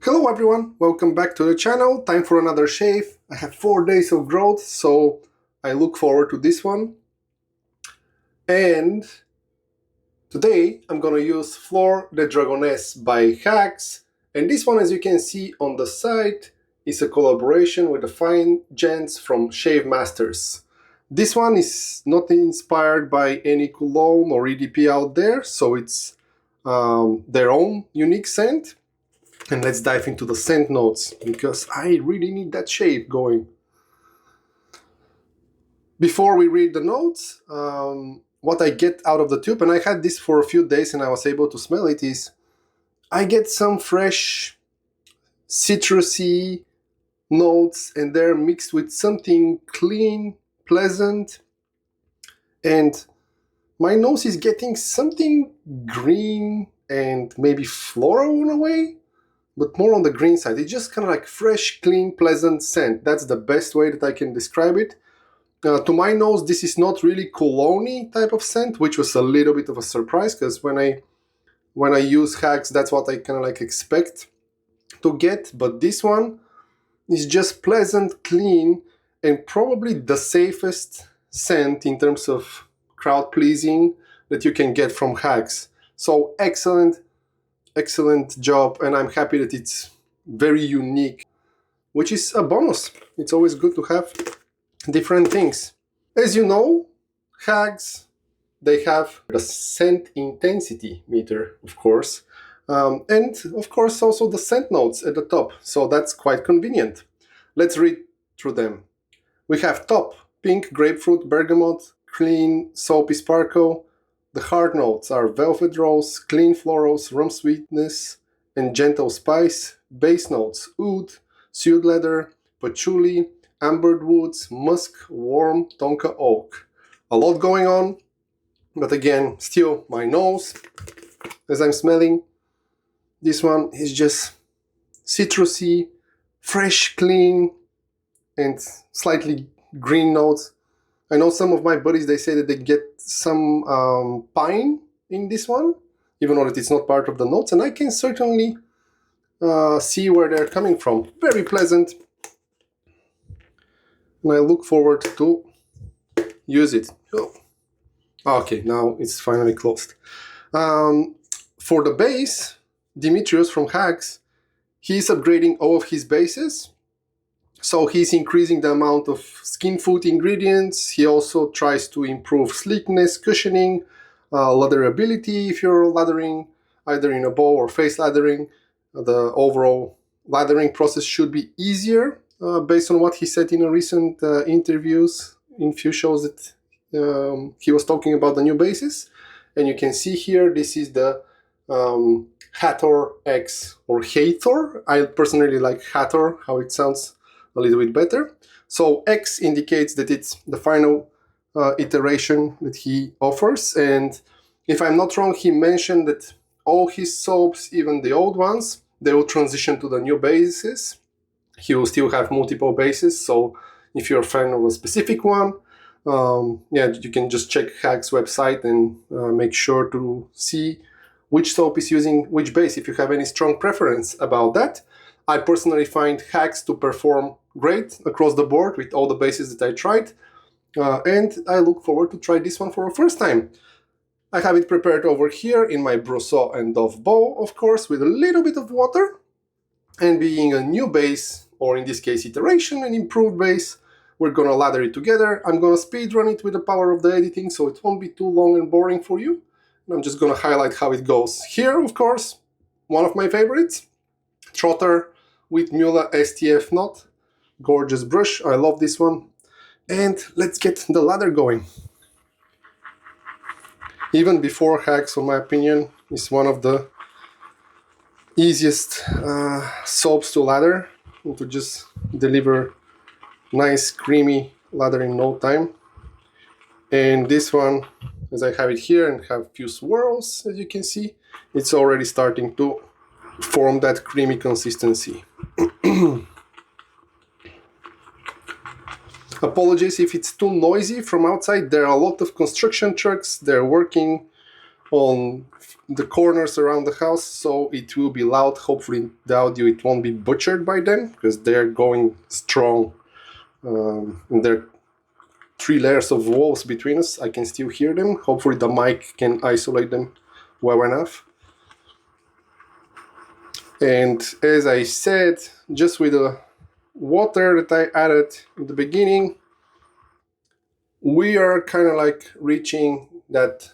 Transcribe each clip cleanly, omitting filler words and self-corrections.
Hello everyone, welcome back to the channel. Time for another shave. I have 4 days of growth, so I look forward to this one. And today I'm gonna use Flor De Dragones by HAGS. And this one, as you can see on the side, is a collaboration with the fine gents from Shave Masters. This one is not inspired by any cologne or EDP out there, so it's their own unique scent. And let's dive into the scent notes, because I really need that shave going. Before we read the notes, what I get out of the tube, and I had this for a few days and I was able to smell it, is I get some fresh citrusy notes, and they're mixed with something clean, pleasant, and my nose is getting something green and maybe floral in a way, but more on the green side. It's just kind of like fresh, clean, pleasant scent. That's the best way that I can describe it. To my nose, this is not really cologne-y type of scent, which was a little bit of a surprise, because when I use HAGS, that's what I kind of like expect to get. But this one is just pleasant, clean, and probably the safest scent in terms of crowd pleasing that you can get from HAGS. So excellent job, and I'm happy that it's very unique, which is a bonus. It's always good to have different things. As you know, HAGS, they have the scent intensity meter, of course, and of course also the scent notes at the top, so that's quite convenient. Let's read through them. We have top, pink, grapefruit, bergamot, clean, soapy sparkle. The hard notes are velvet rose, clean florals, rum sweetness, and gentle spice. Base notes, oud, suede leather, patchouli, ambered woods, musk, warm, tonka oak. A lot going on, but again, still my nose, as I'm smelling, this one is just citrusy, fresh, clean, and slightly green notes. I know some of my buddies, they say that they get some pine in this one, even though it's not part of the notes, and I can certainly see where they're coming from. Very pleasant, and I look forward to use it. Oh. Okay, now it's finally closed. For the base, Dimitrios from HAGS, he's upgrading all of his bases. So he's increasing the amount of skin food ingredients. He also tries to improve sleekness, cushioning, latherability if you're lathering either in a bowl or face lathering. The overall lathering process should be easier based on what he said in a recent interviews in few shows that he was talking about the new bases. And you can see here, this is the HATHOR X or HATHOR. I personally like HATHOR, how it sounds a little bit better. So X indicates that it's the final iteration that he offers, and if I'm not wrong, he mentioned that all his soaps, even the old ones, they will transition to the new bases. He will still have multiple bases, so if you're a fan of a specific one, yeah, you can just check HAGS website and make sure to see which soap is using which base if you have any strong preference about that. I personally find HAGS to perform great across the board with all the bases that I tried, and I look forward to try this one for the first time. I have it prepared over here in my Brousseau and Dove bowl, of course, with a little bit of water, and being a new base, or in this case iteration, an improved base, we're gonna lather it together. I'm gonna speed run it with the power of the editing, so it won't be too long and boring for you. I'm just gonna highlight how it goes. Here, of course, one of my favorites, Trotter with Mula STF knot. Gorgeous brush, I love this one. And let's get the lather going. Even before HAGS, in my opinion, is one of the easiest soaps to lather, and to just deliver nice creamy lather in no time. And this one, as I have it here and have a few swirls, as you can see, it's already starting to form that creamy consistency. Apologies if it's too noisy from outside. There are a lot of construction trucks. They're working on the corners around the house, so it will be loud. Hopefully the audio, it won't be butchered by them, because they're going strong. And there are 3 layers of walls between us. I can still hear them. Hopefully the mic can isolate them well enough. And as I said, just with the water that I added in the beginning, we are kind of like reaching that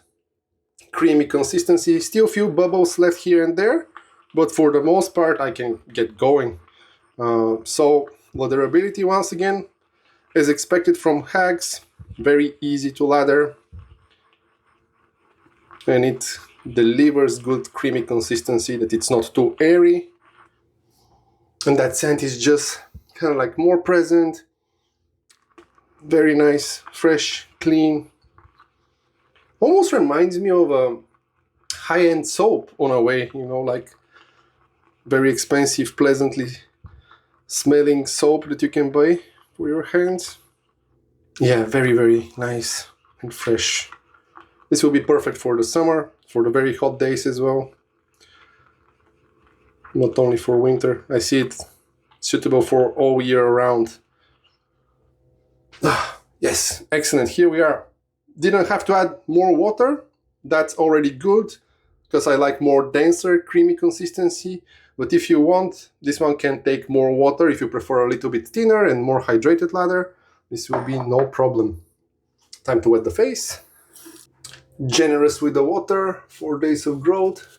creamy consistency. Still a few bubbles left here and there, but for the most part I can get going. So latherability, once again, as expected from HAGS, very easy to lather, and it delivers good creamy consistency, that it's not too airy, and that scent is just kind of like more present. Very nice, fresh, clean. Almost reminds me of a high-end soap in a way, you know, like very expensive, pleasantly smelling soap that you can buy for your hands. Yeah, very, very nice and fresh. This will be perfect for the summer, for the very hot days as well. Not only for winter. I see it suitable for all year round. Yes, excellent. Here we are. Didn't have to add more water. That's already good, because I like more denser, creamy consistency. But if you want, this one can take more water. If you prefer a little bit thinner and more hydrated lather, this will be no problem. Time to wet the face. Generous with the water, 4 days of growth.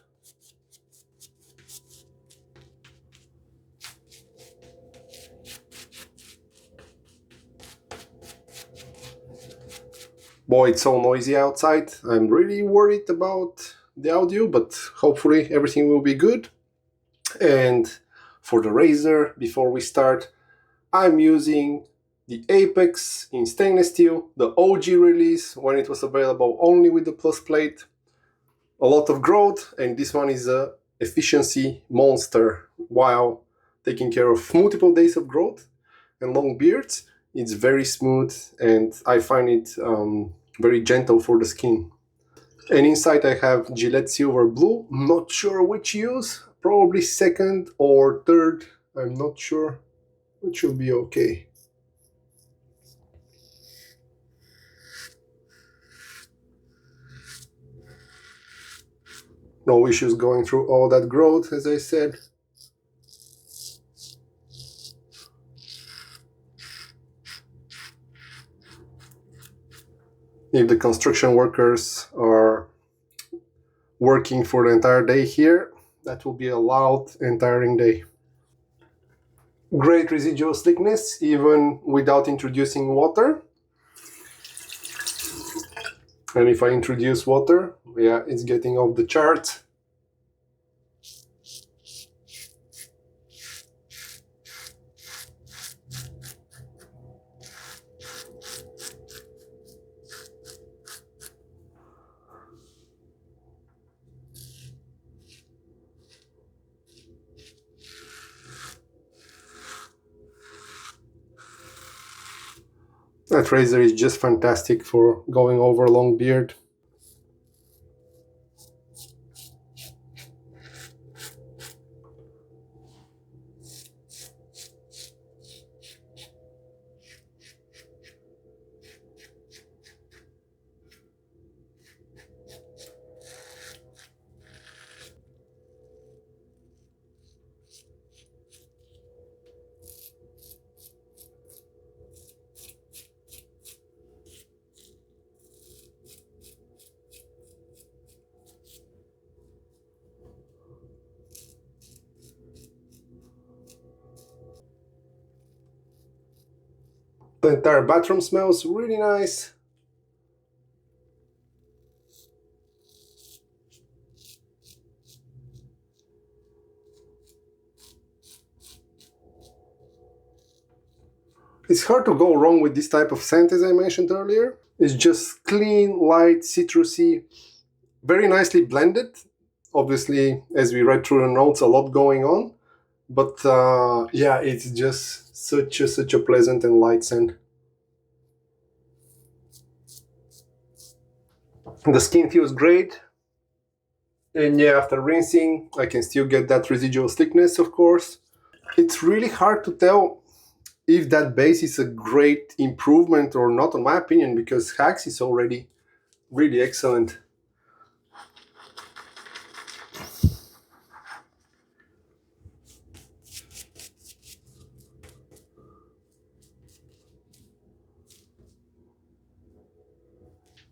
Boy, it's so noisy outside. I'm really worried about the audio, but hopefully everything will be good. And for the razor, before we start, I'm using the Apex in stainless steel, the OG release, when it was available only with the plus plate. A lot of growth, and this one is a efficiency monster while taking care of multiple days of growth and long beards. It's very smooth, and I find it very gentle for the skin. And inside I have Gillette Silver Blue. Not sure which use, probably second or third, I'm not sure. It should be okay. No issues going through all that growth, as I said. If the construction workers are working for the entire day here, that will be a loud and tiring day. Great residual slickness, even without introducing water. And if I introduce water, yeah, it's getting off the chart. That razor is just fantastic for going over a long beard. The entire bathroom smells really nice. It's hard to go wrong with this type of scent, as I mentioned earlier. It's just clean, light, citrusy, very nicely blended. Obviously, as we read through the notes, a lot going on. But yeah, it's just such a pleasant and light scent. The skin feels great. And yeah, after rinsing, I can still get that residual slickness, of course. It's really hard to tell if that base is a great improvement or not, in my opinion, because HAGS is already really excellent.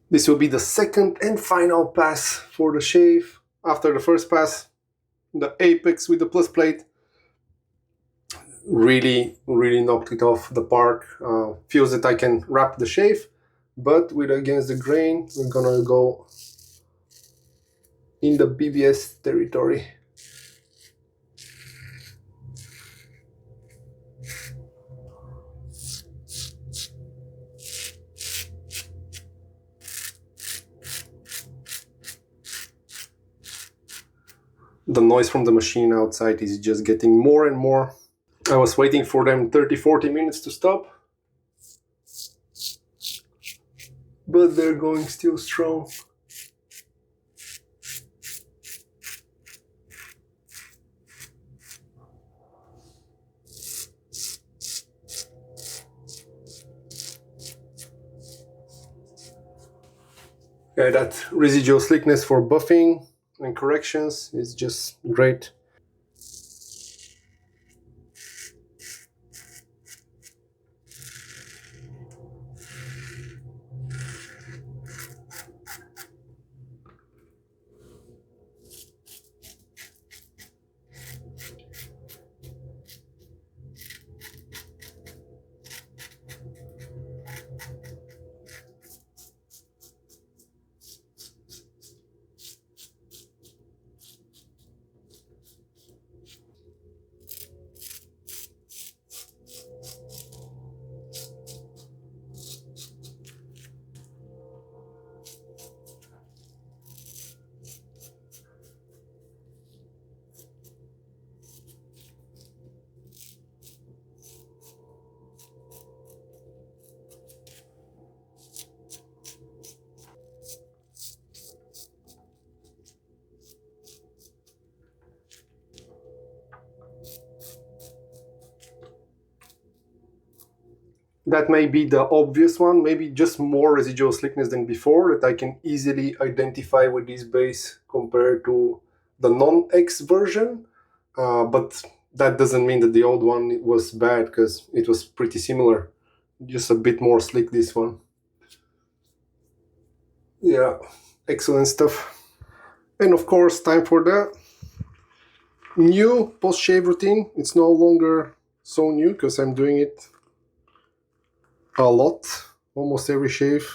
This will be the second and final pass for the shave. After the first pass, the apex with the plus plate really knocked it off the park. Feels that I can wrap the shave, but with against the grain, we're gonna go in the BBS territory. The noise from the machine outside is just getting more and more. I was waiting for them 30-40 minutes to stop, but they're going still strong. Yeah, that residual slickness for buffing and corrections is just great. That may be the obvious one, maybe just more residual slickness than before that I can easily identify with this base compared to the non-X version. But that doesn't mean that the old one was bad, because it was pretty similar. Just a bit more slick, this one. Yeah, excellent stuff. And of course, time for the new post-shave routine. It's no longer so new because I'm doing it a lot, almost every shave.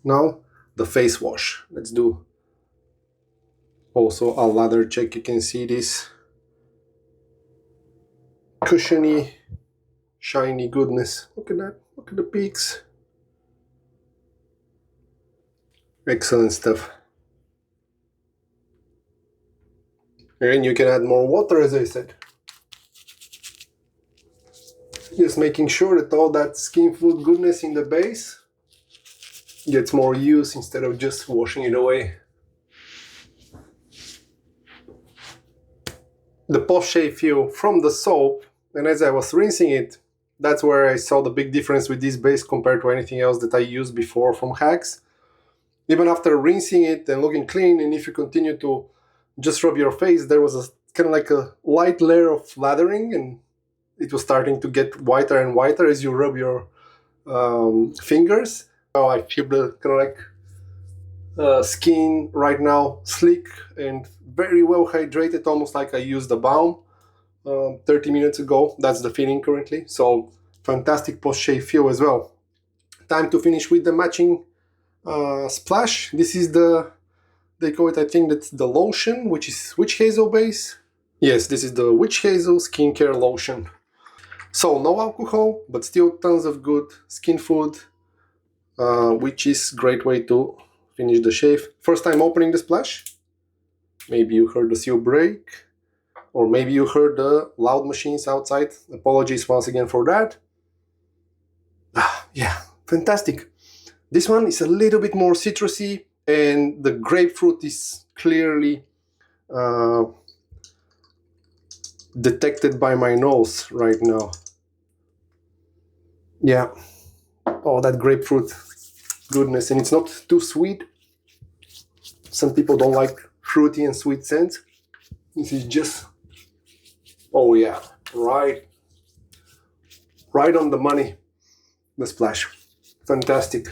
Now, the face wash. Let's do also a lather check. You can see this cushiony, shiny goodness. Look at that. Look at the peaks. Excellent stuff. And you can add more water, as I said. Just making sure that all that skin food goodness in the base gets more use instead of just washing it away. The post-shave feel from the soap, and as I was rinsing it, that's where I saw the big difference with this base compared to anything else that I used before from HAGS. Even after rinsing it and looking clean, and if you continue to just rub your face, there was a kind of like a light layer of lathering, and it was starting to get whiter and whiter as you rub your fingers. Now I feel the kind of like skin right now slick and very well hydrated, almost like I used the Balm 30 minutes ago. That's the feeling currently. So fantastic post-shave feel as well. Time to finish with the matching splash. This is the, they call it, I think that's the lotion, which is witch hazel base. Yes, this is the witch hazel skincare lotion. So no alcohol, but still tons of good skin food, which is a great way to finish the shave. First time opening the splash. Maybe you heard the seal break, or maybe you heard the loud machines outside. Apologies once again for that. Yeah, fantastic. This one is a little bit more citrusy, and the grapefruit is clearly detected by my nose right now. Yeah. Oh, that grapefruit goodness. And it's not too sweet. Some people don't like fruity and sweet scents. This is just, oh yeah, right on the money, the splash. Fantastic.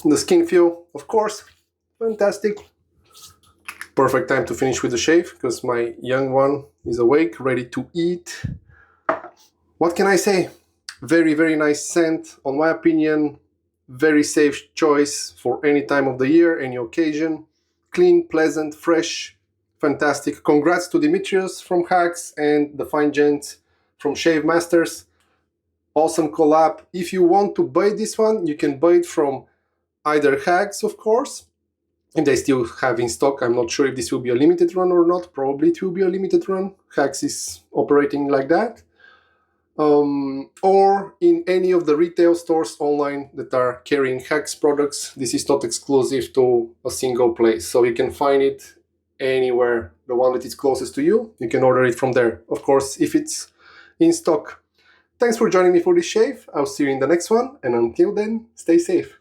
The skin feel, of course, fantastic. Perfect time to finish with the shave because my young one is awake, ready to eat. What can I say? Very, very nice scent. On my opinion, very safe choice for any time of the year, any occasion. Clean, pleasant, fresh, fantastic. Congrats to Dimitrios from HAGS and the fine gents from Shave Masters. Awesome collab. If you want to buy this one, you can buy it from either HAGS, of course, if they still have in stock. I'm not sure if this will be a limited run or not. Probably it will be a limited run. HAGS is operating like that. Or in any of the retail stores online that are carrying HAGS products. This is not exclusive to a single place, so you can find it anywhere. The one that is closest to you, you can order it from there, of course, if it's in stock. Thanks for joining me for this shave. I'll see you in the next one, and until then, stay safe.